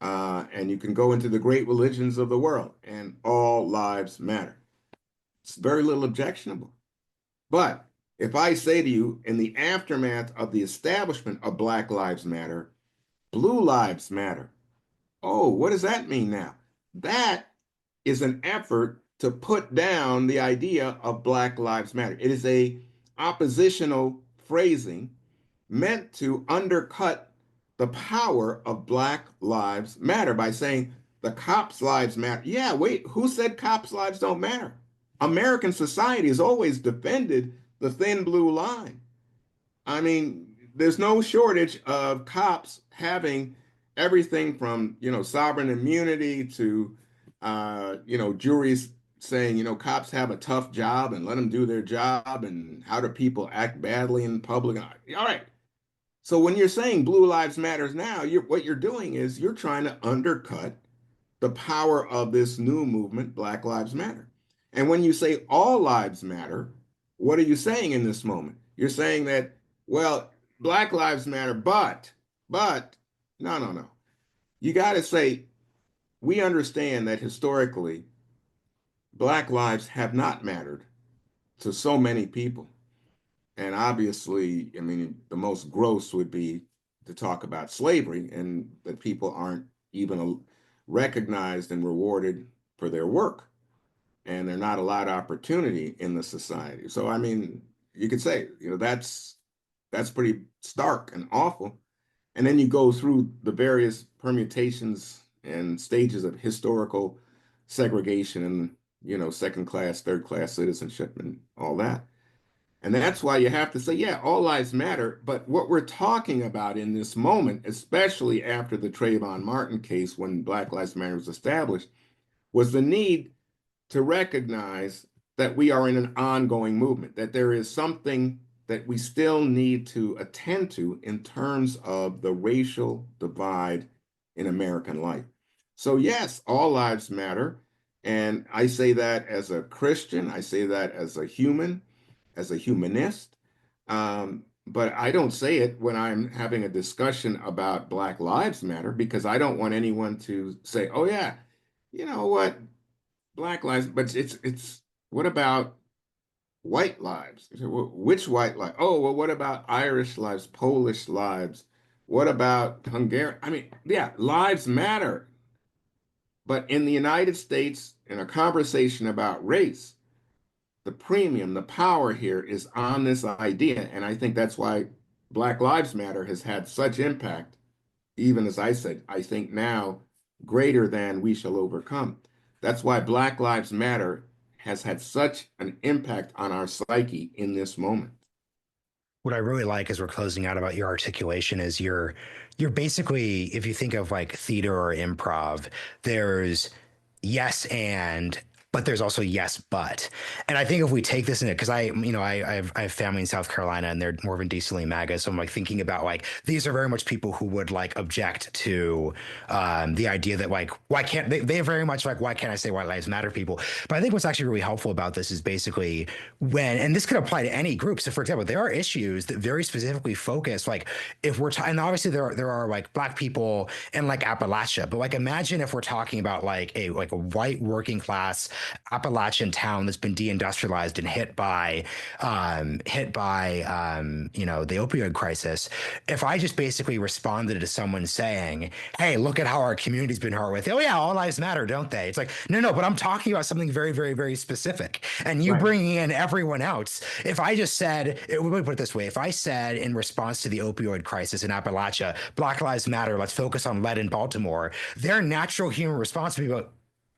And you can go into the great religions of the world and all lives matter. It's very little objectionable. But if I say to you, in the aftermath of the establishment of Black Lives Matter, blue lives matter. Oh, what does that mean now? That is an effort to put down the idea of Black Lives Matter. It is a oppositional phrasing meant to undercut the power of Black Lives Matter by saying the cops' lives matter. Yeah, wait, who said cops' lives don't matter? American society has always defended the thin blue line. I mean, there's no shortage of cops having everything from, sovereign immunity to, juries saying, cops have a tough job and let them do their job, and how do people act badly in public? All right. So when you're saying blue lives matters now, what you're doing is you're trying to undercut the power of this new movement, Black Lives Matter. And when you say all lives matter, what are you saying in this moment? You're saying that, well, Black Lives Matter, but, no, no, no. You got to say, we understand that historically, Black lives have not mattered to so many people. And obviously, I mean, the most gross would be to talk about slavery and that people aren't even recognized and rewarded for their work. And they're not allowed opportunity in the society. So, I mean, you could say, that's pretty stark and awful. And then you go through the various permutations and stages of historical segregation and, second class, third class citizenship and all that. And that's why you have to say, yeah, all lives matter. But what we're talking about in this moment, especially after the Trayvon Martin case, when Black Lives Matter was established, was the need to recognize that we are in an ongoing movement, that there is something that we still need to attend to in terms of the racial divide in American life. So yes, all lives matter. And I say that as a Christian, I say that as a human, as a humanist. But I don't say it when I'm having a discussion about Black Lives Matter, because I don't want anyone to say, oh yeah, you know what, Black lives, but it's what about white lives? Which white life? Oh, well, what about Irish lives, Polish lives? What about Hungarian? I mean, yeah, lives matter. But in the United States, in a conversation about race, the premium, the power here is on this idea. And I think that's why Black Lives Matter has had such impact, even as I said, I think now greater than we shall overcome. That's why Black Lives Matter has had such an impact on our psyche in this moment. What I really like as we're closing out about your articulation is you're basically, if you think of like theater or improv, there's yes and but there's also yes but. And I think if we take this in it, because I have family in South Carolina and they're more decently MAGA, so I'm like thinking about like these are very much people who would like object to the idea that like why can't they are very much like why can't I say white lives matter people. But I think what's actually really helpful about this is basically when, and this could apply to any group. So for example, there are issues that very specifically focus like if we're and obviously there are like Black people in like Appalachia, but like imagine if we're talking about like a white working class Appalachian town that's been deindustrialized and the opioid crisis, if I just basically responded to someone saying, "Hey, look at how our community's been hurt with," oh yeah, all lives matter, don't they? It's like, no, no, but I'm talking about something very, very, very specific, and you Right. bringing in everyone else. If I just said, let me put it this way: if I said in response to the opioid crisis in Appalachia, Black Lives Matter, let's focus on lead in Baltimore, their natural human response would be like,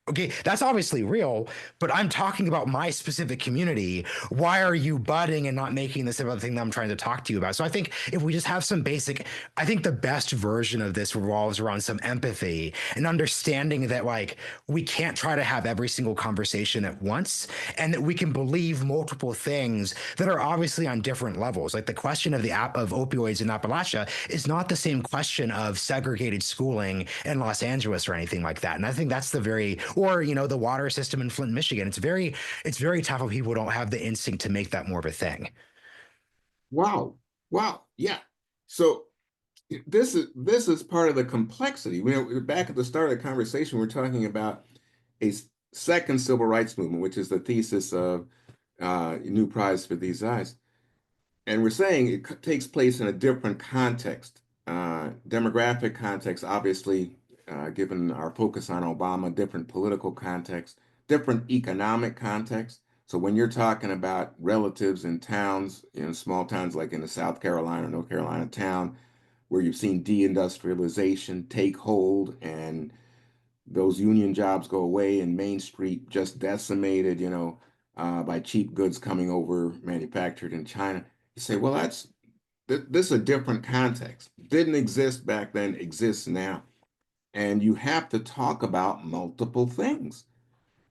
okay, that's obviously real, but I'm talking about my specific community. Why are you budding and not making this about the thing that I'm trying to talk to you about? So I think if we just have some basic, I think the best version of this revolves around some empathy and understanding that, like, we can't try to have every single conversation at once, and that we can believe multiple things that are obviously on different levels. Like the question of the app of opioids in Appalachia is not the same question of segregated schooling in Los Angeles or anything like that. And I think that's the very, or the water system in Flint, Michigan. It's very tough when people don't have the instinct to make that more of a thing. Wow. Wow. Yeah. So this is part of the complexity. Back at the start of the conversation, we're talking about a second civil rights movement, which is the thesis of New Prize for These Eyes. And we're saying it takes place in a different context, demographic context, obviously, given our focus on Obama, different political context, different economic context. So when you're talking about relatives in towns, small towns like in the South Carolina, North Carolina town, where you've seen deindustrialization take hold and those union jobs go away and Main Street just decimated, by cheap goods coming over manufactured in China. You say, well, this is a different context. Didn't exist back then, exists now. And you have to talk about multiple things.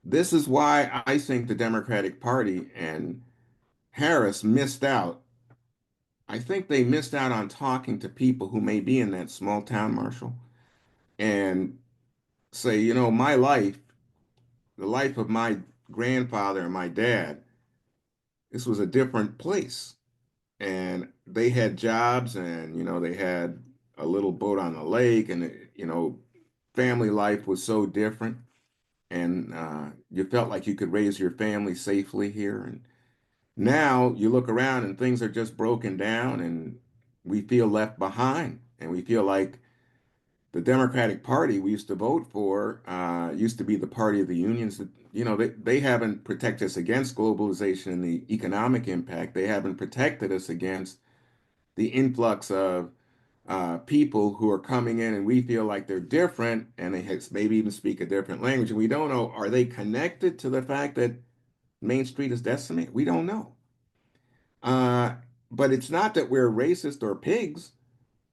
This is why I think the Democratic Party and Harris missed out. I think they missed out on talking to people who may be in that small town, Marshall, and say, my life, the life of my grandfather and my dad, this was a different place. And they had jobs and, they had a little boat on the lake and, family life was so different. And you felt like you could raise your family safely here. And now you look around and things are just broken down and we feel left behind. And we feel like the Democratic Party we used to vote for used to be the party of the unions. That, they haven't protected us against globalization and the economic impact. They haven't protected us against the influx of people who are coming in and we feel like they're different and they maybe even speak a different language. And we don't know, are they connected to the fact that Main Street is decimated? We don't know. Uh, but it's not that we're racist or pigs.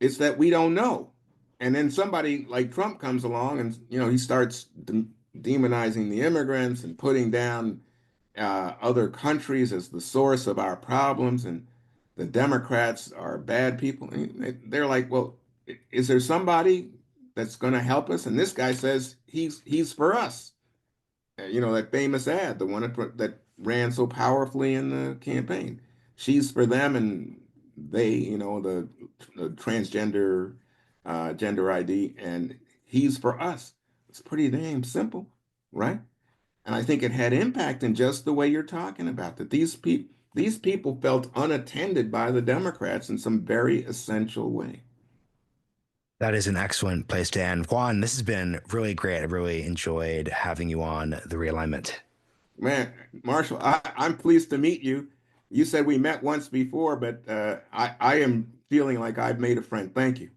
It's that we don't know. And then somebody like Trump comes along and, he starts demonizing the immigrants and putting down other countries as the source of our problems. And the Democrats are bad people. And they're like, well, is there somebody that's going to help us? And this guy says he's for us. That famous ad, the one that ran so powerfully in the campaign. She's for them, and they, the transgender gender ID, and he's for us. It's pretty damn simple, right? And I think it had impact in just the way you're talking about that these people felt unattended by the Democrats in some very essential way. That is an excellent place to end. Juan, this has been really great. I really enjoyed having you on the realignment. Man, Marshall, I'm pleased to meet you. You said we met once before, but I am feeling like I've made a friend. Thank you.